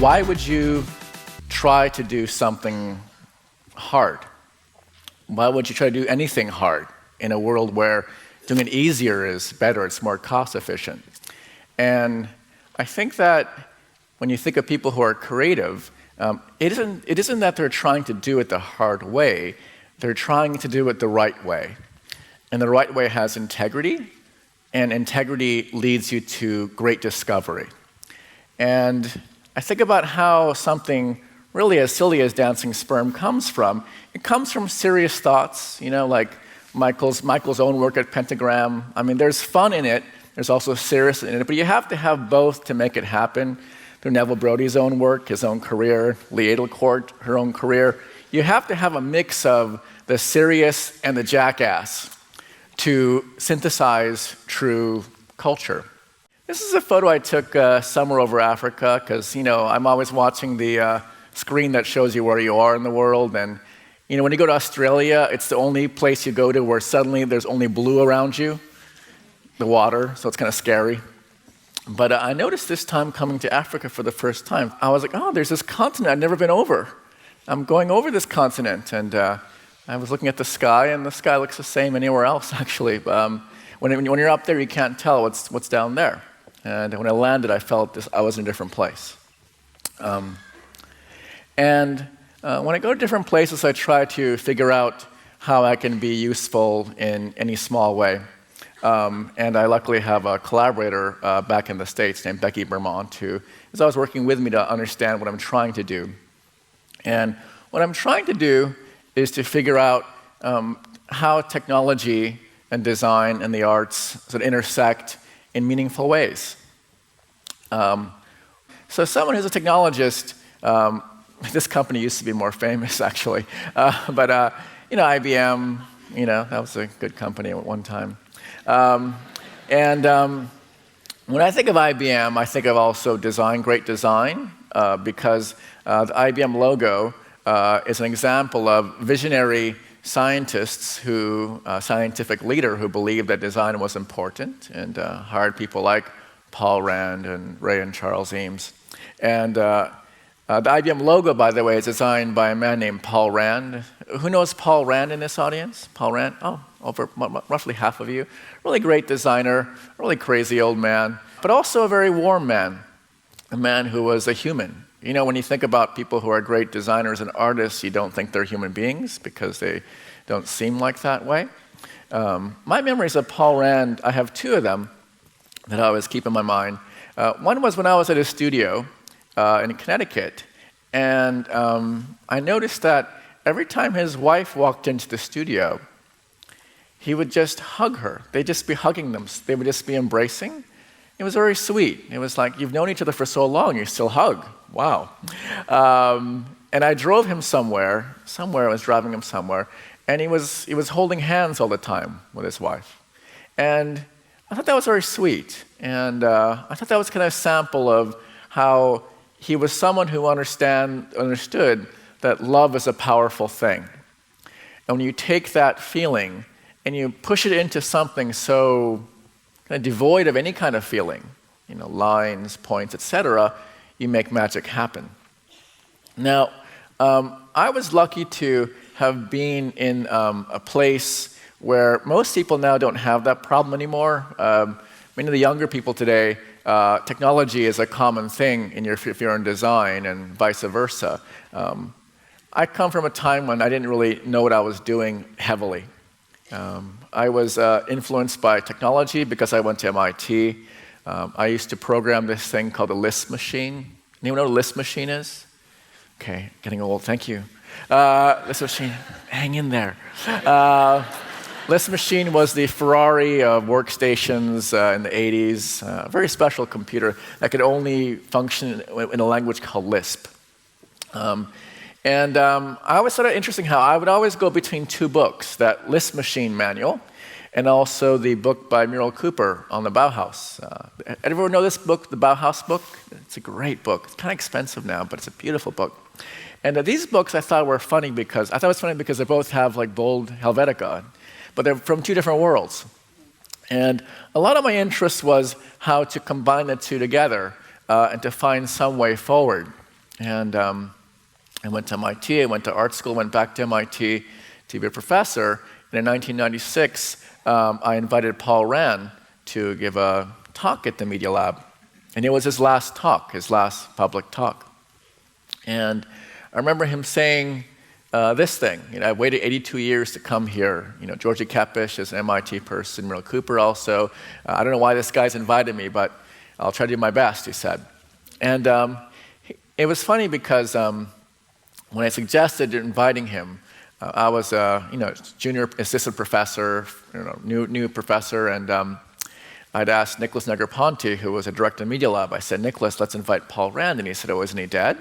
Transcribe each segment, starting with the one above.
Why would you try to do something hard? Why would you try to do anything hard in a world where doing it easier is better, it's more cost efficient? And I think that when you think of people who are creative, it isn't that they're trying to do it the hard way, they're trying to do it the right way. And the right way has integrity, and integrity leads you to great discovery. And I think about how something really as silly as dancing sperm comes from. It comes from serious thoughts, like Michael's own work at Pentagram. I mean, there's fun in it, there's also serious in it, but you have to have both to make it happen. Through Neville Brody's own work, his own career, Lee Edelcourt, her own career, you have to have a mix of the serious and the jackass to synthesize true culture. This is a photo I took summer over Africa because, I'm always watching the screen that shows you where you are in the world. And, when you go to Australia, it's the only place you go to where suddenly there's only blue around you, the water, so it's kind of scary. But I noticed this time coming to Africa for the first time, I was like, oh, there's this continent I've never been over. I'm going over this continent. And I was looking at the sky, and the sky looks the same anywhere else, actually. When you're up there, you can't tell what's down there. And when I landed, I felt I was in a different place. And when I go to different places, I try to figure out how I can be useful in any small way. And I luckily have a collaborator back in the States named Becky Bermont, who is always working with me to understand what I'm trying to do. And what I'm trying to do is to figure out how technology and design and the arts sort of intersect in meaningful ways. So someone who's a technologist, this company used to be more famous actually, but IBM, that was a good company at one time. When I think of IBM, I think of also design, great design, because the IBM logo is an example of visionary scientists scientific leader who believed that design was important and hired people like Paul Rand and Ray and Charles Eames. And the IBM logo, by the way, is designed by a man named Paul Rand. Who knows Paul Rand in this audience? Paul Rand? Oh, over roughly half of you. Really great designer, really crazy old man, but also a very warm man, a man who was a human. When you think about people who are great designers and artists, you don't think they're human beings because they don't seem like that way. My memories of Paul Rand, I have two of them that I always keep in my mind. One was when I was at his studio in Connecticut, and I noticed that every time his wife walked into the studio, he would just hug her. They'd just be hugging them. They would just be embracing. It was very sweet. It was like, you've known each other for so long, you still hug. Wow. And I drove him somewhere, I was driving him somewhere, and he was holding hands all the time with his wife. And I thought that was very sweet. And I thought that was kind of a sample of how he was someone who understood that love is a powerful thing. And when you take that feeling and you push it into something so kind of devoid of any kind of feeling, lines, points, etc., you make magic happen. Now, I was lucky to have been in a place where most people now don't have that problem anymore. Many of the younger people today, technology is a common thing if you're in design and vice versa. I come from a time when I didn't really know what I was doing heavily. I was influenced by technology because I went to MIT. I used to program this thing called the Lisp machine. Anyone know what a Lisp machine is? Okay, getting old, thank you. Lisp machine, hang in there. Lisp machine was the Ferrari of workstations in the 80s. A very special computer that could only function in a language called Lisp. And I always thought it interesting how I would always go between two books, that Lisp machine manual and also the book by Muriel Cooper on the Bauhaus. Everyone know this book, the Bauhaus book? It's a great book. It's kind of expensive now, but it's a beautiful book. And these books I thought were funny because they both have like bold Helvetica, but they're from two different worlds. And a lot of my interest was how to combine the two together and to find some way forward. And I went to MIT, I went to art school, went back to MIT to be a professor. And in 1996, I invited Paul Rand to give a talk at the Media Lab. And it was his last talk, his last public talk. And I remember him saying this thing. I waited 82 years to come here. Georgie Kepish is an MIT person, Muriel Cooper also. I don't know why this guy's invited me, but I'll try to do my best, he said. And it was funny because when I suggested inviting him, I was a junior assistant professor, new professor, and I'd asked Nicholas Negroponte, who was a director of Media Lab. I said, Nicholas, let's invite Paul Rand. And he said, oh, isn't he dead?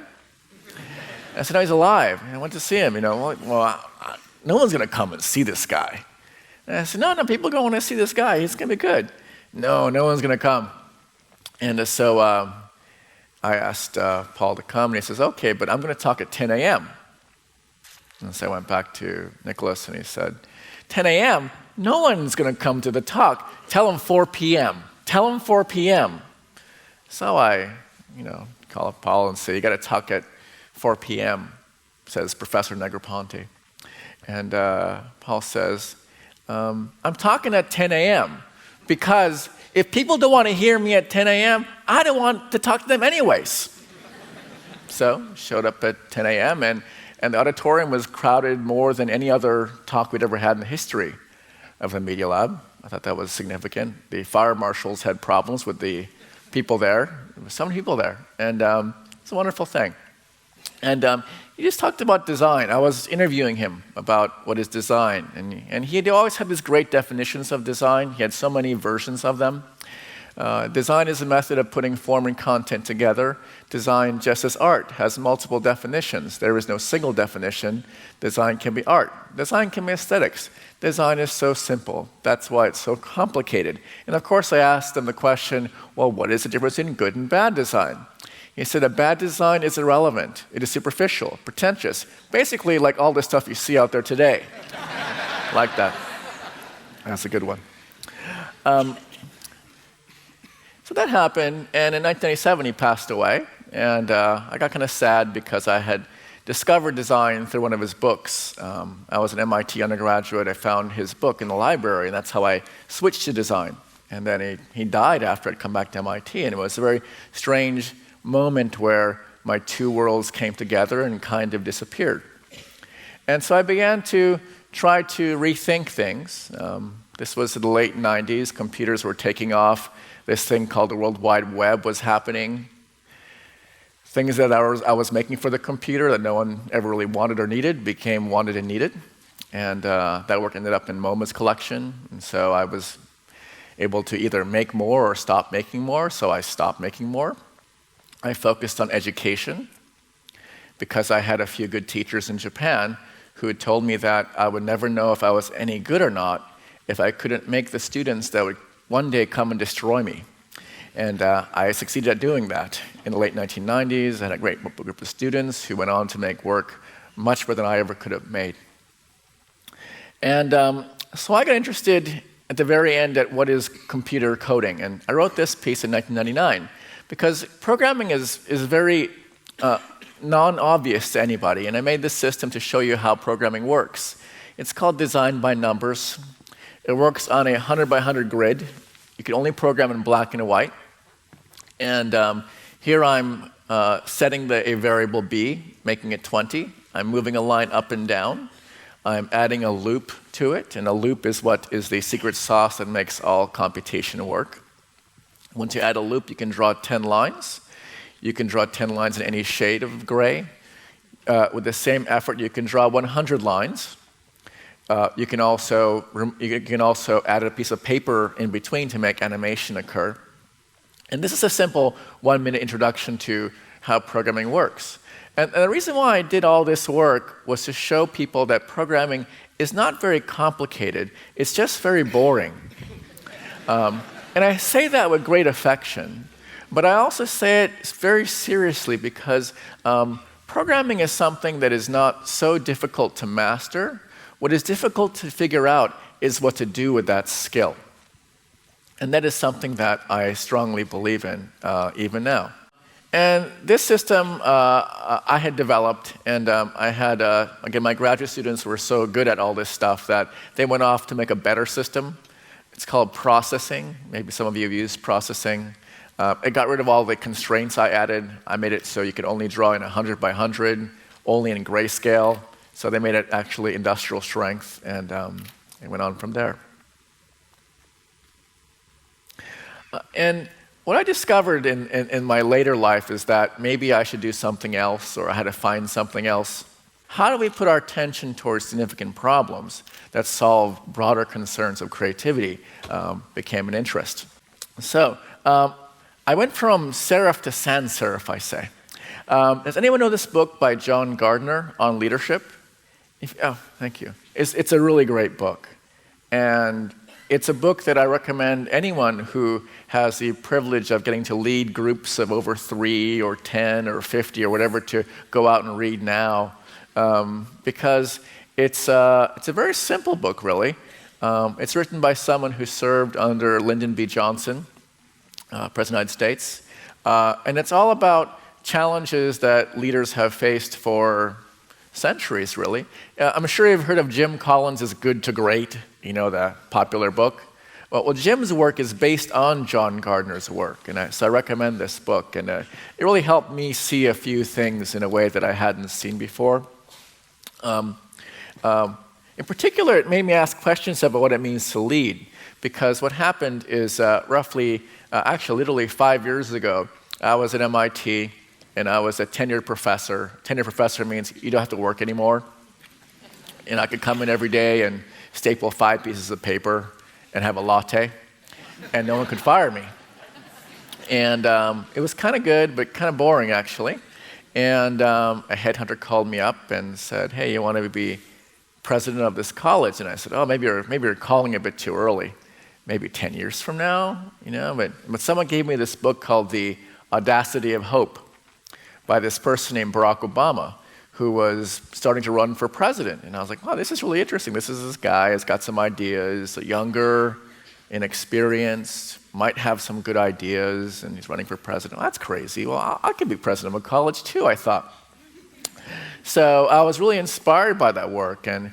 I said, no, he's alive. And I went to see him. No one's going to come and see this guy. And I said, no, people going to see this guy. He's going to be good. No one's going to come. And so I asked Paul to come, and he says, okay, but I'm going to talk at 10 a.m. And so I went back to Nicholas, and he said, 10 a.m.? No one's going to come to the talk. Tell him 4 p.m. Tell him 4 p.m. So I, call up Paul and say, you got to talk at 4 p.m., says Professor Negroponte. And Paul says, I'm talking at 10 a.m. because if people don't want to hear me at 10 a.m., I don't want to talk to them anyways. So showed up at 10 a.m., and the auditorium was crowded more than any other talk we'd ever had in the history of the Media Lab. I thought that was significant. The fire marshals had problems with the people there. There were so many people there, and it's a wonderful thing. And he just talked about design. I was interviewing him about what is design, and he had always had these great definitions of design. He had so many versions of them. Design is a method of putting form and content together. Design, just as art, has multiple definitions. There is no single definition. Design can be art. Design can be aesthetics. Design is so simple. That's why it's so complicated. And of course, I asked him the question, well, what is the difference in good and bad design? He said a bad design is irrelevant. It is superficial, pretentious, basically like all the stuff you see out there today. Like that. That's a good one. So that happened, and in 1997 he passed away, and I got kind of sad because I had discovered design through one of his books. I was an MIT undergraduate. I found his book in the library, and that's how I switched to design. And then he died after I'd come back to MIT, and it was a very strange moment where my two worlds came together and kind of disappeared. And so I began to try to rethink things. This was in the late 90s. Computers were taking off. This thing called the World Wide Web was happening. Things that I was making for the computer that no one ever really wanted or needed became wanted and needed. And that work ended up in MoMA's collection. And so I was able to either make more or stop making more, so I stopped making more. I focused on education because I had a few good teachers in Japan who had told me that I would never know if I was any good or not if I couldn't make the students that would one day come and destroy me. And I succeeded at doing that. In the late 1990s, I had a great group of students who went on to make work much better than I ever could have made. And so I got interested at the very end at what is computer coding. And I wrote this piece in 1999 because programming is very non-obvious to anybody. And I made this system to show you how programming works. It's called Design by Numbers. It works on a 100 by 100 grid. You can only program in black and white. And here I'm setting a variable b, making it 20. I'm moving a line up and down. I'm adding a loop to it, and a loop is what is the secret sauce that makes all computation work. Once you add a loop, you can draw 10 lines. You can draw 10 lines in any shade of gray. With the same effort, you can draw 100 lines. You can also add a piece of paper in between to make animation occur. And this is a simple 1-minute introduction to how programming works. And the reason why I did all this work was to show people that programming is not very complicated. It's just very boring. And I say that with great affection, but I also say it very seriously because programming is something that is not so difficult to master. What is difficult to figure out is what to do with that skill. And that is something that I strongly believe in, even now. And this system I had developed, and I had, again, my graduate students were so good at all this stuff that they went off to make a better system. It's called processing. Maybe some of you have used processing. It got rid of all the constraints I added. I made it so you could only draw in 100 by 100, only in grayscale. So they made it actually industrial strength, and it went on from there. And what I discovered in my later life is that maybe I should do something else, or I had to find something else. How do we put our attention towards significant problems that solve broader concerns of creativity became an interest. So I went from serif to sans serif, I say. Does anyone know this book by John Gardner on leadership? Oh, thank you. It's a really great book. And it's a book that I recommend anyone who has the privilege of getting to lead groups of over 3 or 10 or 50 or whatever to go out and read now, because it's a very simple book, really. It's written by someone who served under Lyndon B. Johnson, President of the United States, and it's all about challenges that leaders have faced for centuries, really. I'm sure you've heard of Jim Collins' Good to Great, you know, the popular book. Well, Jim's work is based on John Gardner's work, and so I recommend this book. And it really helped me see a few things in a way that I hadn't seen before. In particular, it made me ask questions about what it means to lead, because what happened is actually literally 5 years ago, I was at MIT, and I was a tenured professor. Tenured professor means you don't have to work anymore. And I could come in every day and staple 5 pieces of paper and have a latte, and no one could fire me. And it was kind of good, but kind of boring, actually. And a headhunter called me up and said, "Hey, you want to be president of this college?" And I said, "Oh, maybe you're calling a bit too early. Maybe 10 years from now, you know." But someone gave me this book called The Audacity of Hope by this person named Barack Obama, who was starting to run for president. And I was like, wow, this is really interesting. This is this guy who's got some ideas, younger, inexperienced, might have some good ideas, and he's running for president. Well, that's crazy. Well, I could be president of a college too, I thought. So I was really inspired by that work. And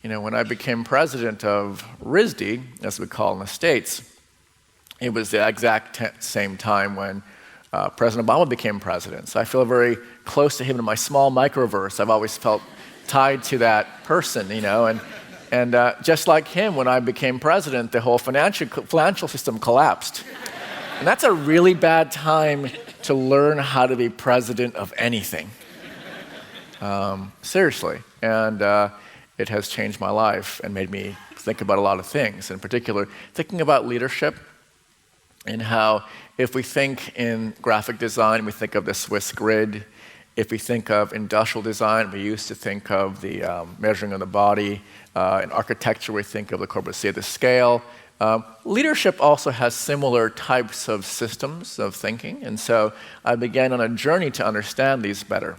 when I became president of RISD, as we call it in the States, it was the exact same time when President Obama became president. So I feel very close to him in my small microverse. I've always felt tied to that person, and just like him, when I became president, the whole financial system collapsed. And that's a really bad time to learn how to be president of anything. Seriously. And it has changed my life and made me think about a lot of things. In particular, thinking about leadership and how if we think in graphic design, we think of the Swiss grid. If we think of industrial design, we used to think of the measuring of the body. In architecture, we think of the corbusier, the scale. Leadership also has similar types of systems of thinking, and so I began on a journey to understand these better.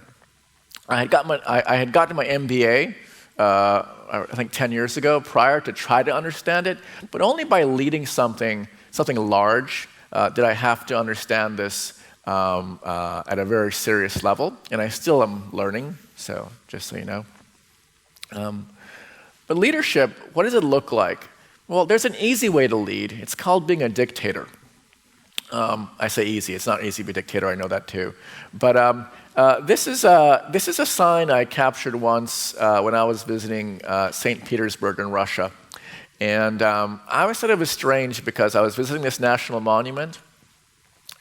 I had gotten my MBA, I think 10 years ago, prior to try to understand it, but only by leading something large did I have to understand this at a very serious level, and I still am learning, so just so you know. But leadership, what does it look like? Well, there's an easy way to lead. It's called being a dictator. I say easy. It's not easy to be a dictator. I know that too. But this is a sign I captured once when I was visiting St. Petersburg in Russia. And I always thought it was strange because I was visiting this national monument,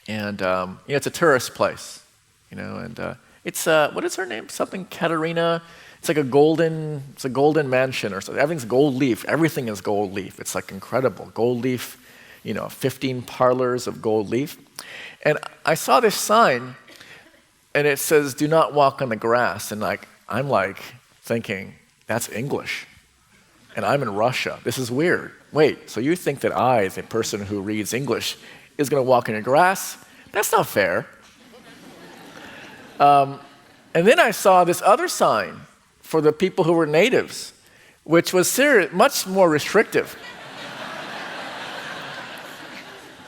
and it's a tourist place, and it's what is her name? Something Katerina. It's like a golden mansion or something. Everything's gold leaf. Everything is gold leaf. It's like incredible. Gold leaf, 15 parlors of gold leaf. And I saw this sign, and it says, "Do not walk on the grass." And I'm thinking, that's English. And I'm in Russia. This is weird. Wait, so you think that I, the person who reads English, is going to walk in the grass? That's not fair. And then I saw this other sign for the people who were natives, which was much more restrictive.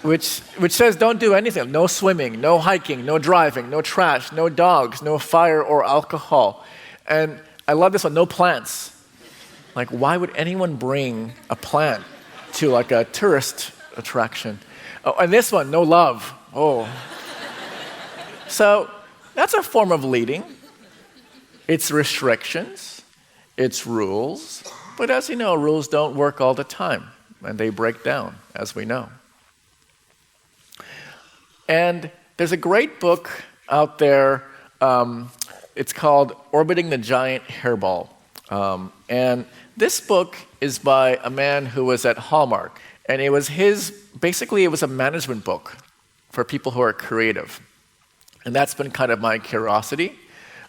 which says don't do anything. No swimming, no hiking, no driving, no trash, no dogs, no fire or alcohol. And I love this one, no plants. Like, why would anyone bring a plant to like a tourist attraction? Oh, and this one, no love. Oh. So that's a form of leading. It's restrictions, it's rules. But as you know, rules don't work all the time, and they break down, as we know. And there's a great book out there. It's called Orbiting the Giant Hairball. And this book is by a man who was at Hallmark. And it was basically it was a management book for people who are creative. And that's been kind of my curiosity.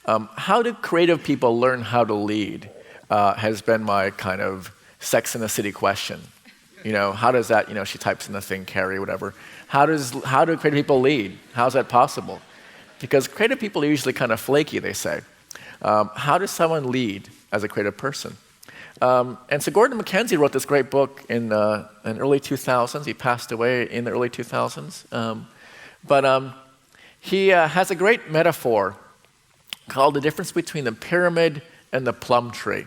How do creative people learn how to lead has been my kind of Sex in the City question. How does that, she types in the thing, Carrie, whatever. How do creative people lead? How's that possible? Because creative people are usually kind of flaky, they say. How does someone lead as a creative person? And so Gordon MacKenzie wrote this great book in early 2000s. He passed away in the early 2000s. But he has a great metaphor called the difference between the pyramid and the plum tree.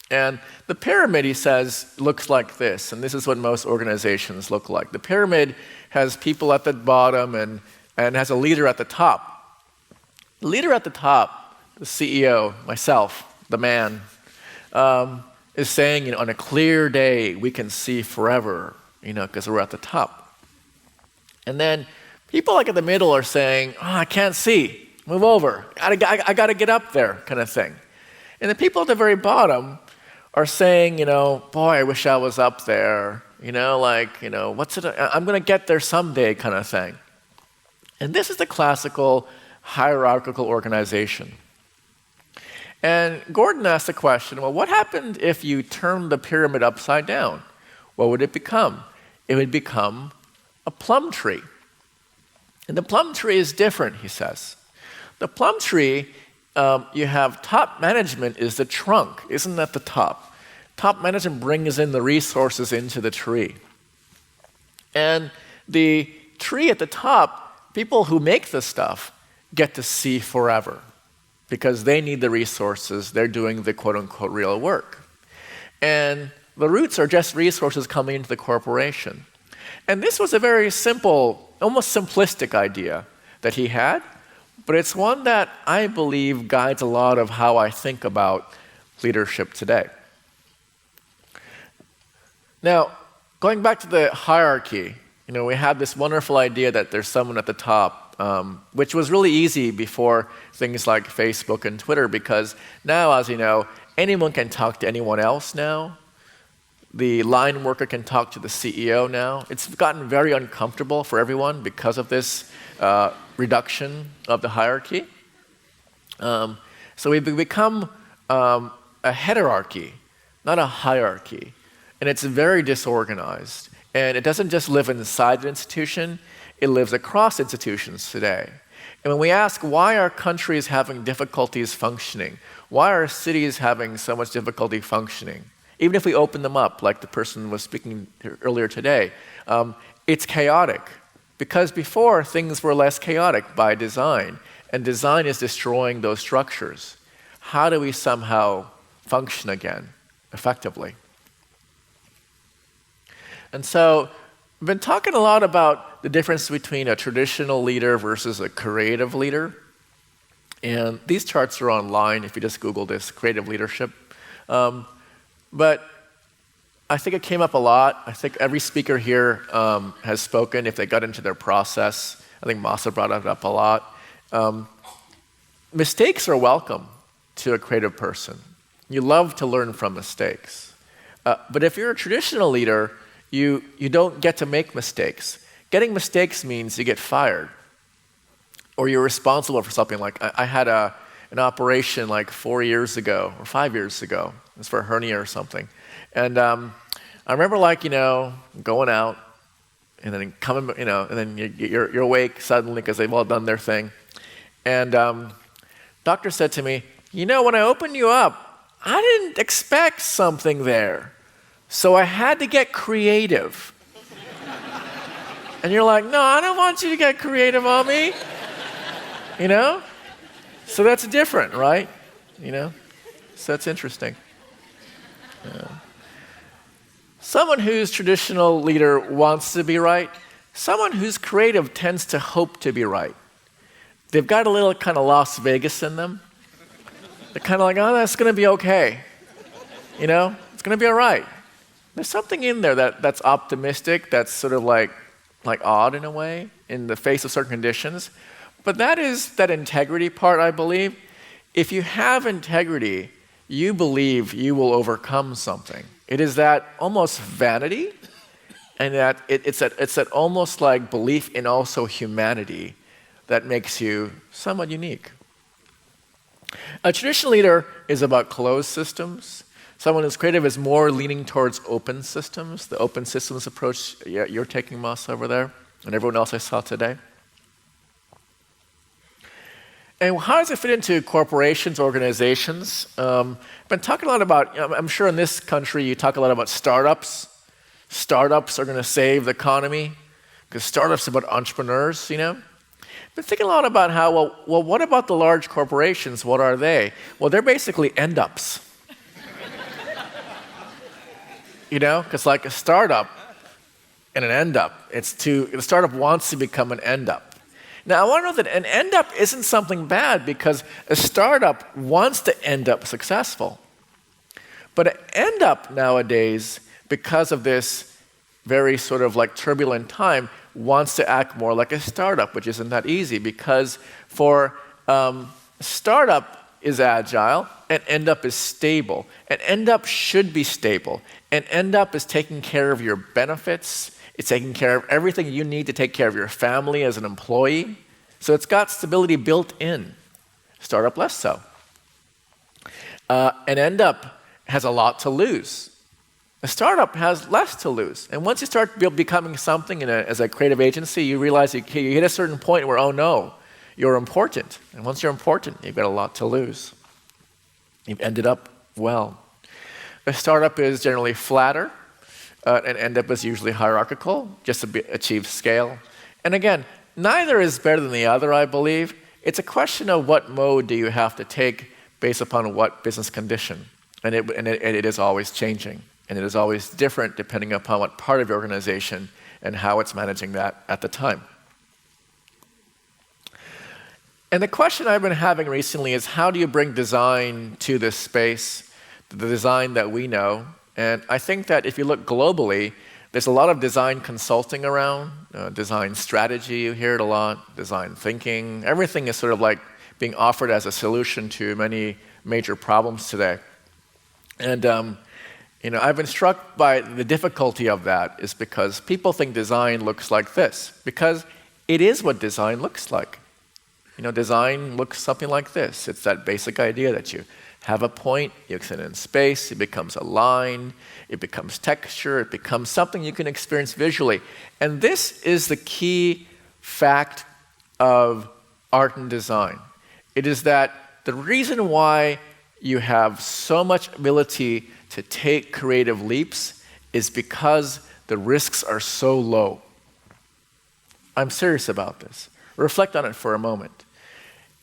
And the pyramid, he says, looks like this, and this is what most organizations look like. The pyramid has people at the bottom and has a leader at the top. The leader at the top, the CEO, myself, the man, is saying, on a clear day, we can see forever, because we're at the top. And then people like at the middle are saying, I can't see, move over, I got to get up there, kind of thing. And the people at the very bottom are saying, boy, I wish I was up there, what's it, I'm going to get there someday, kind of thing. And this is the classical hierarchical organization. And Gordon asked the question, well, what happened if you turned the pyramid upside down? What would it become? It would become a plum tree. And the plum tree is different, he says. The plum tree, you have top management is the trunk, isn't that the top? Top management brings in the resources into the tree. And the tree at the top, people who make the stuff get to see forever because they need the resources. They're doing the quote-unquote real work. And the roots are just resources coming into the corporation. And this was a very simple, almost simplistic idea that he had, but it's one that I believe guides a lot of how I think about leadership today. Now, going back to the hierarchy, we had this wonderful idea that there's someone at the top, which was really easy before things like Facebook and Twitter, because now, as you know, anyone can talk to anyone else now. The line worker can talk to the CEO now. It's gotten very uncomfortable for everyone because of this reduction of the hierarchy. So we've become a heterarchy, not a hierarchy. And it's very disorganized. And it doesn't just live inside the institution, it lives across institutions today. And when we ask why are countries having difficulties functioning, why are cities having so much difficulty functioning, even if we open them up, like the person was speaking earlier today, it's chaotic. Because before, things were less chaotic by design, and design is destroying those structures. How do we somehow function again effectively? And so we've been talking a lot about the difference between a traditional leader versus a creative leader. And these charts are online if you just Google this, creative leadership. But I think it came up a lot. I think every speaker here has spoken if they got into their process. I think Masa brought it up a lot. Mistakes are welcome to a creative person. You love to learn from mistakes. But if you're a traditional leader, you don't get to make mistakes. Getting mistakes means you get fired. Or you're responsible for something. Like I had an operation like 4 years ago, or 5 years ago. It was for a hernia or something. And I remember going out and then coming, and then you're awake suddenly because they've all done their thing. And doctor said to me, when I opened you up, I didn't expect something there. So I had to get creative. And you're like, no, I don't want you to get creative on me. You know? So that's different, right? You know? So that's interesting. Yeah. Someone whose traditional leader wants to be right, someone who's creative tends to hope to be right. They've got a little kind of Las Vegas in them. They're kind of like, oh, that's going to be okay. You know? It's going to be all right. There's something in there that's optimistic, that's sort of like odd in a way, in the face of certain conditions. But that is that integrity part, I believe. If you have integrity, you believe you will overcome something. It is that almost vanity, and that it's that almost like belief in also humanity that makes you somewhat unique. A traditional leader is about closed systems. Someone who's creative is more leaning towards open systems, the open systems approach you're taking, Moss, over there, and everyone else I saw today. And how does it fit into corporations, organizations? I've been talking a lot about, I'm sure in this country you talk a lot about startups. Startups are going to save the economy because startups are about entrepreneurs, you know? I've been thinking a lot about how, well, what about the large corporations? What are they? Well, they're basically end-ups. You know, because like a startup and an end-up, the startup wants to become an end-up. Now, I want to know that an end-up isn't something bad because a startup wants to end up successful. But an end-up nowadays, because of this very sort of like turbulent time, wants to act more like a startup, which isn't that easy because for startup is agile, and end-up is stable. An end-up should be stable. An end-up is taking care of your benefits. It's taking care of everything you need to take care of your family as an employee. So it's got stability built in. Startup less so. An end-up has a lot to lose. A startup has less to lose. And once you start becoming something as a creative agency, you realize you hit a certain point where, oh no, you're important. And once you're important, you've got a lot to lose. You've ended up well. A startup is generally flatter. An end-up is usually hierarchical, just to achieve scale. And again, neither is better than the other, I believe. It's a question of what mode do you have to take based upon what business condition. And it is always changing. And it is always different depending upon what part of your organization and how it's managing that at the time. And the question I've been having recently is how do you bring design to this space, the design that we know? And I think that if you look globally, there's a lot of design consulting around, design strategy, you hear it a lot, design thinking. Everything is sort of like being offered as a solution to many major problems today. And I've been struck by the difficulty of that is because people think design looks like this, because it is what design looks like. Design looks something like this. It's that basic idea that you have a point, you extend it in space, it becomes a line, it becomes texture, it becomes something you can experience visually. And this is the key fact of art and design. It is that the reason why you have so much ability to take creative leaps is because the risks are so low. I'm serious about this. Reflect on it for a moment.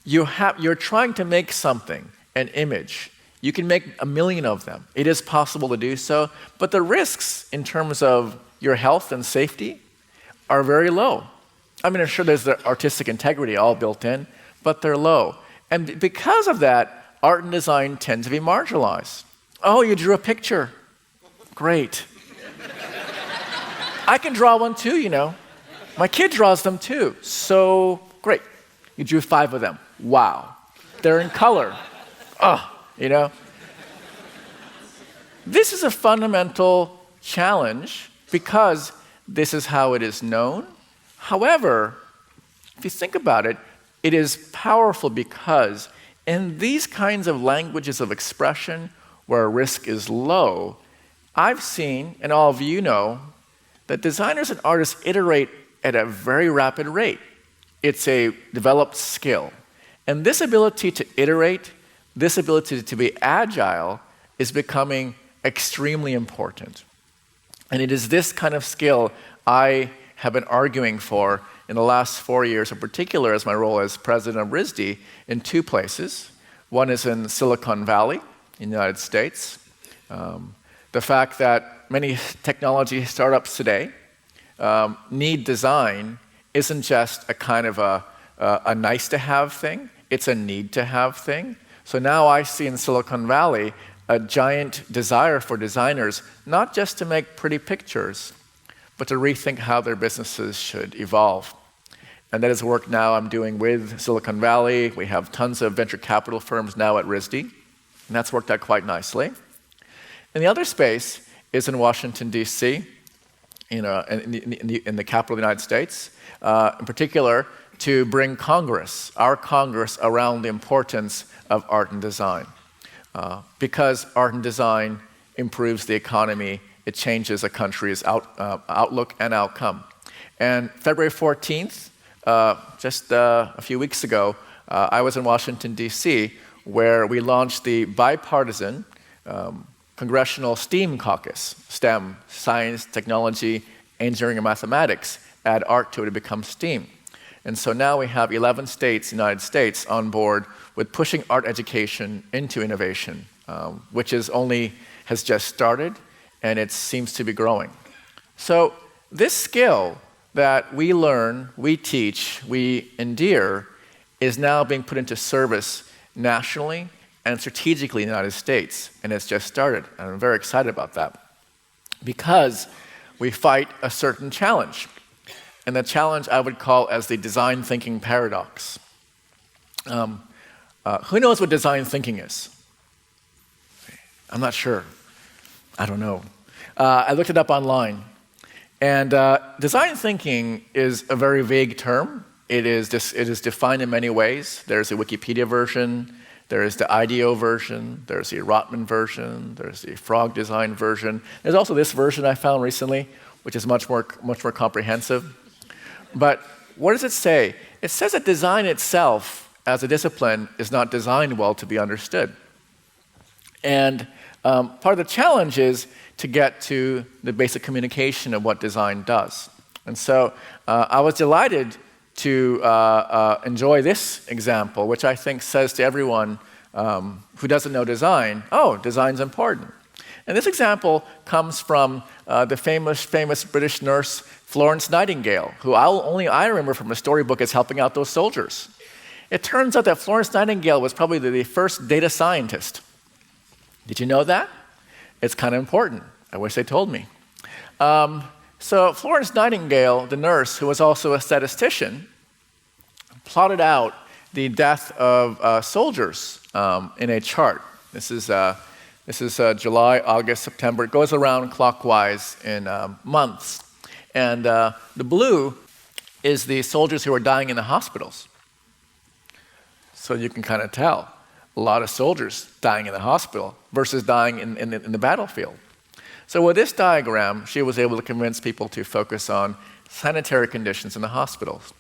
You're trying to make something, an image. You can make 1 million of them. It is possible to do so, but the risks in terms of your health and safety are very low. I mean, I'm sure there's the artistic integrity all built in, but they're low. And because of that, art and design tend to be marginalized. Oh, you drew a picture. Great. I can draw one too, My kid draws them too. So great. You drew 5 of them. Wow. They're in color. This is a fundamental challenge because this is how it is known. However, if you think about it, it is powerful because in these kinds of languages of expression where risk is low, I've seen, and all of you know, that designers and artists iterate at a very rapid rate. It's a developed skill. And this ability to iterate, this ability to be agile is becoming extremely important. And it is this kind of skill I have been arguing for in the last 4 years, in particular as my role as president of RISD, in two places. One is in Silicon Valley in the United States. The fact that many technology startups today need design isn't just a kind of a nice-to-have thing, it's a need-to-have thing. So now I see in Silicon Valley a giant desire for designers, not just to make pretty pictures, but to rethink how their businesses should evolve. And that is work now I'm doing with Silicon Valley. We have tons of venture capital firms now at RISD, and that's worked out quite nicely. And the other space is in Washington, D.C., in the capital of the United States, in particular to bring our Congress, around the importance of art and design. Because art and design improves the economy, it changes a country's outlook and outcome. And February 14th, just a few weeks ago, I was in Washington, D.C., where we launched the bipartisan Congressional STEAM Caucus. STEM, science, technology, engineering, and mathematics. Add art to it to become STEAM. And so now we have 11 states in the United States on board with pushing art education into innovation, which has just started, and it seems to be growing. So this skill that we learn, we teach, we endear, is now being put into service nationally and strategically in the United States, and it's just started. And I'm very excited about that because we fight a certain challenge. And the challenge I would call as the design thinking paradox. Who knows what design thinking is? I'm not sure. I don't know. I looked it up online. And design thinking is a very vague term. It is defined in many ways. There's a Wikipedia version. There is the IDEO version. There's the Rotman version. There's the Frog Design version. There's also this version I found recently, which is much more comprehensive. But what does it say? It says that design itself, as a discipline, is not designed well to be understood. And part of the challenge is to get to the basic communication of what design does. And so I was delighted to enjoy this example, which I think says to everyone who doesn't know design, oh, design's important. And this example comes from the famous British nurse Florence Nightingale, who only I remember from a storybook as helping out those soldiers. It turns out that Florence Nightingale was probably the first data scientist. Did you know that? It's kind of important. I wish they told me. So Florence Nightingale, the nurse, who was also a statistician, plotted out the death of soldiers in a chart. This is July, August, September. It goes around clockwise in months. And the blue is the soldiers who are dying in the hospitals. So you can kind of tell a lot of soldiers dying in the hospital versus dying in the battlefield. So with this diagram, she was able to convince people to focus on sanitary conditions in the hospitals.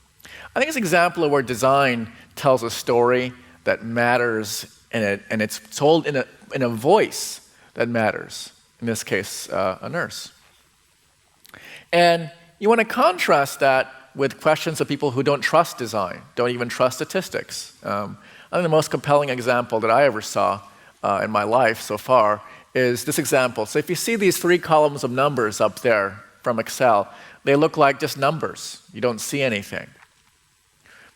I think it's an example of where design tells a story that matters, and it's told in a voice that matters, in this case, a nurse. And you want to contrast that with questions of people who don't trust design, don't even trust statistics. I think the most compelling example that I ever saw in my life so far is this example. So if you see these 3 columns of numbers up there from Excel, they look like just numbers. You don't see anything.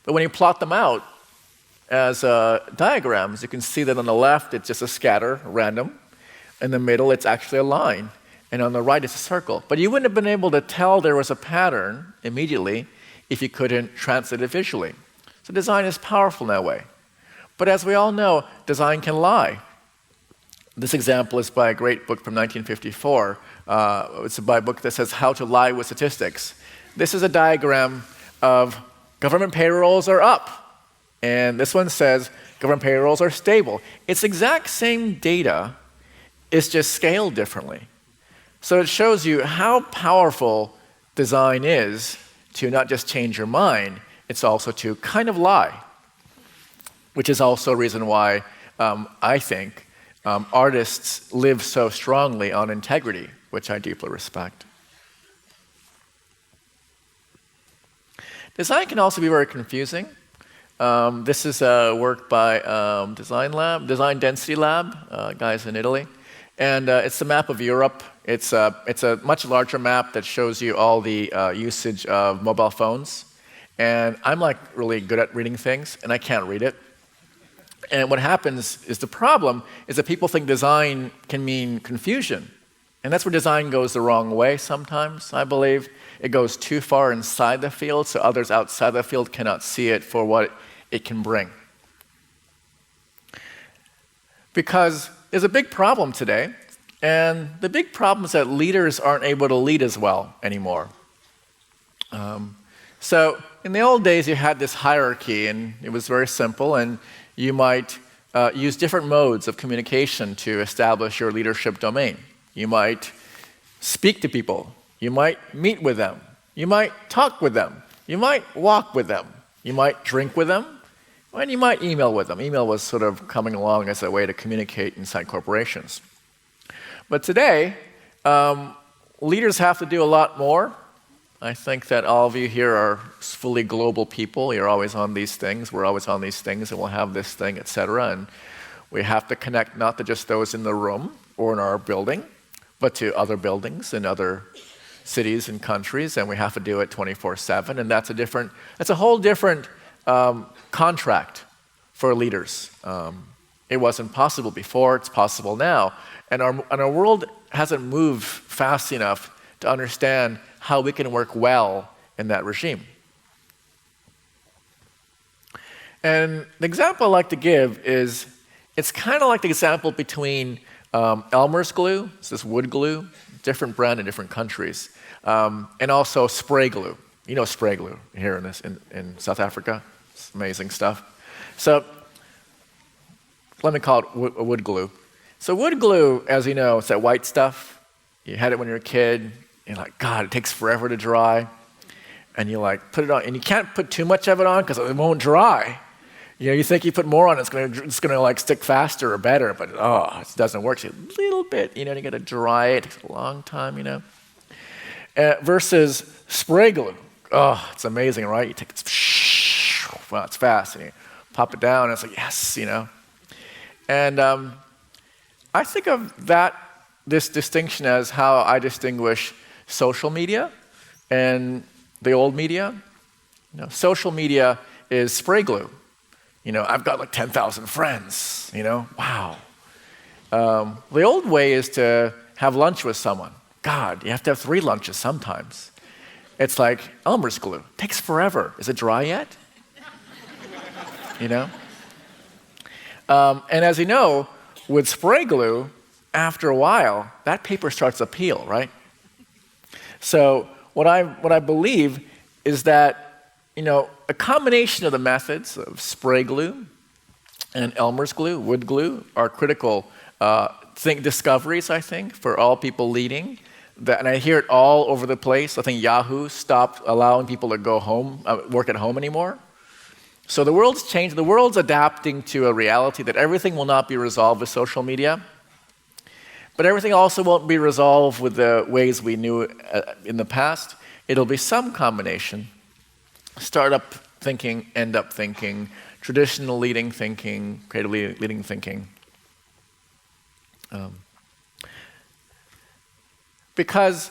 But when you plot them out as diagrams, you can see that on the left, it's just a scatter, random. In the middle, it's actually a line. And on the right, it's a circle. But you wouldn't have been able to tell there was a pattern immediately if you couldn't translate it visually. So design is powerful in that way. But as we all know, design can lie. This example is by a great book from 1954. It's by a book that says How to Lie with Statistics. This is a diagram of government payrolls are up. And this one says government payrolls are stable. It's the exact same data, it's just scaled differently. So it shows you how powerful design is to not just change your mind, it's also to kind of lie. Which is also a reason why I think artists live so strongly on integrity, which I deeply respect. Design can also be very confusing. This is work by Design Density Lab, guys in Italy. And it's a map of Europe. It's a much larger map that shows you all the usage of mobile phones. And I'm like really good at reading things, and I can't read it. And what happens is the problem is that people think design can mean confusion. And that's where design goes the wrong way sometimes, I believe. It goes too far inside the field, so others outside the field cannot see it for what it can bring. Because there's a big problem today, and the big problem is that leaders aren't able to lead as well anymore. So in the old days, you had this hierarchy, and it was very simple, and you might use different modes of communication to establish your leadership domain. You might speak to people. You might meet with them. You might talk with them. You might walk with them. You might drink with them. And you might email with them. Email was sort of coming along as a way to communicate inside corporations. But today, leaders have to do a lot more. I think that all of you here are fully global people. You're always on these things. We're always on these things, and we'll have this thing, etc. And we have to connect not to just those in the room or in our building, but to other buildings in other cities and countries, and we have to do it 24/7. And that's a whole different contract for leaders. It wasn't possible before; it's possible now. And our world hasn't moved fast enough to understand how we can work well in that regime. And the example I like to give is, it's kind of like the example between Elmer's glue, it's this wood glue, different brand in different countries, and also spray glue. You know spray glue here in South Africa. It's amazing stuff. So let me call it wood glue. So wood glue, as you know, it's that white stuff. You had it when you were a kid. You're like, God, it takes forever to dry. And you like put it on, and you can't put too much of it on because it won't dry. You know, you think you put more on, it's gonna like stick faster or better, but it doesn't work. So a little bit, you gotta dry it. It takes a long time, versus spray glue. Oh, it's amazing, right? You take it, well, it's fast, and you pop it down, and it's like, yes, And I think of this distinction as how I distinguish social media and the old media. Social media is spray glue. I've got like 10,000 friends, wow. The old way is to have lunch with someone. God, you have to have 3 lunches sometimes. It's like Elmer's glue. It takes forever. Is it dry yet? And as you know, with spray glue, after a while, that paper starts to peel, right? So what I believe is that, a combination of the methods of spray glue and Elmer's glue, wood glue, are critical discoveries, I think, for all people leading. And I hear it all over the place. I think Yahoo stopped allowing people to go home, work at home anymore. So the world's changed. The world's adapting to a reality that everything will not be resolved with social media. But everything also won't be resolved with the ways we knew in the past. It'll be some combination. Startup thinking, end-up thinking, traditional leading thinking, creatively leading thinking. Because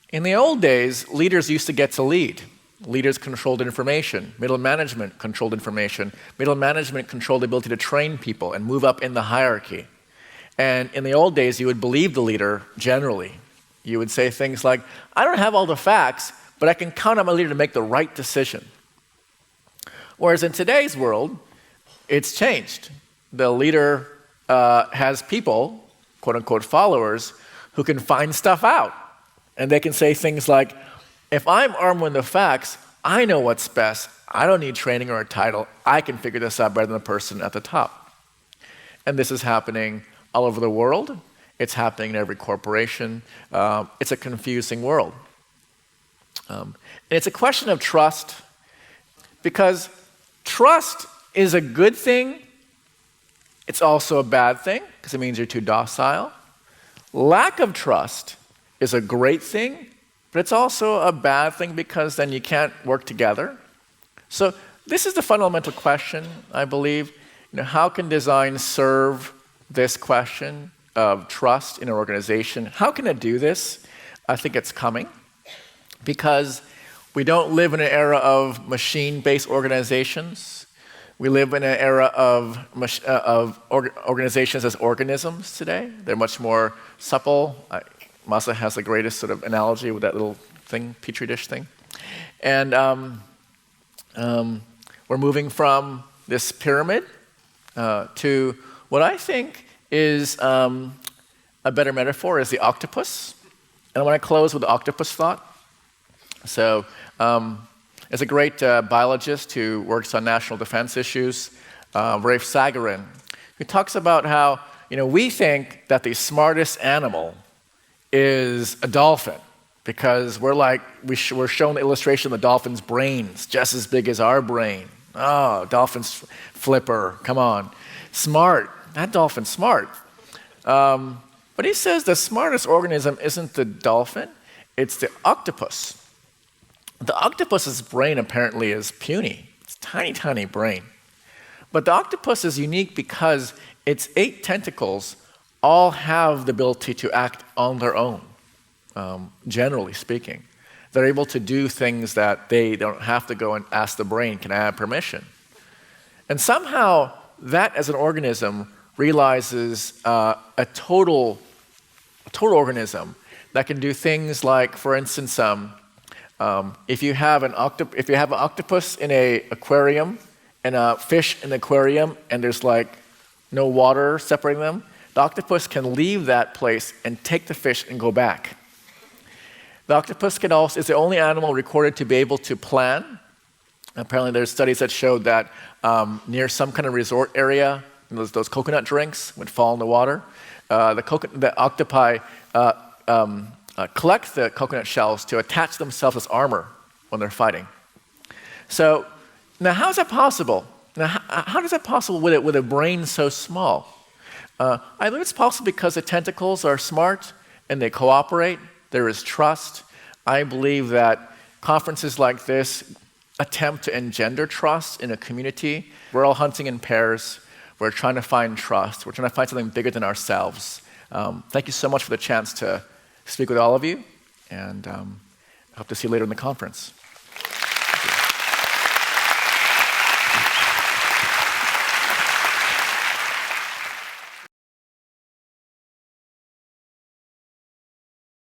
in the old days, leaders used to get to lead. Leaders controlled information. Middle management controlled information. Middle management controlled the ability to train people and move up in the hierarchy. And in the old days, you would believe the leader generally. You would say things like, I don't have all the facts, but I can count on my leader to make the right decision. Whereas in today's world, it's changed. The leader has people, quote unquote followers, who can find stuff out. And they can say things like, if I'm armed with the facts, I know what's best. I don't need training or a title. I can figure this out better than the person at the top. And this is happening all over the world. It's happening in every corporation. It's a confusing world. And it's a question of trust, because trust is a good thing. It's also a bad thing, because it means you're too docile. Lack of trust is a great thing, but it's also a bad thing because then you can't work together. So this is the fundamental question, I believe. How can design serve this question of trust in an organization? How can it do this? I think it's coming because we don't live in an era of machine-based organizations. We live in an era of organizations as organisms today. They're much more supple. Masa has the greatest sort of analogy with that little thing, petri dish thing. And we're moving from this pyramid to what I think is a better metaphor is the octopus. And I want to close with the octopus thought. So there's a great biologist who works on national defense issues, Rafe Sagarin, who talks about how we think that the smartest animal is a dolphin because we're shown the illustration of the dolphin's brains just as big as our brain. Oh, dolphin's flipper, come on. Smart, that dolphin's smart. But he says the smartest organism isn't the dolphin, it's the octopus. The octopus's brain apparently is puny. It's a tiny, tiny brain. But the octopus is unique because its 8 tentacles all have the ability to act on their own, generally speaking. They're able to do things that they don't have to go and ask the brain, can I have permission? And somehow that as an organism realizes a total organism that can do things like, for instance, if you have an octopus in an aquarium and a fish in the aquarium and there's no water separating them, the octopus can leave that place and take the fish and go back. The octopus is the only animal recorded to be able to plan. Apparently there's studies that showed that near some kind of resort area, those coconut drinks would fall in the water. The octopi collect the coconut shells to attach themselves as armor when they're fighting. So now how is that possible? Now, how is that possible with a brain so small? I believe it's possible because the tentacles are smart and they cooperate. There is trust. I believe that conferences like this attempt to engender trust in a community. We're all hunting in pairs. We're trying to find trust. We're trying to find something bigger than ourselves. Thank you so much for the chance to speak with all of you, and I hope to see you later in the conference.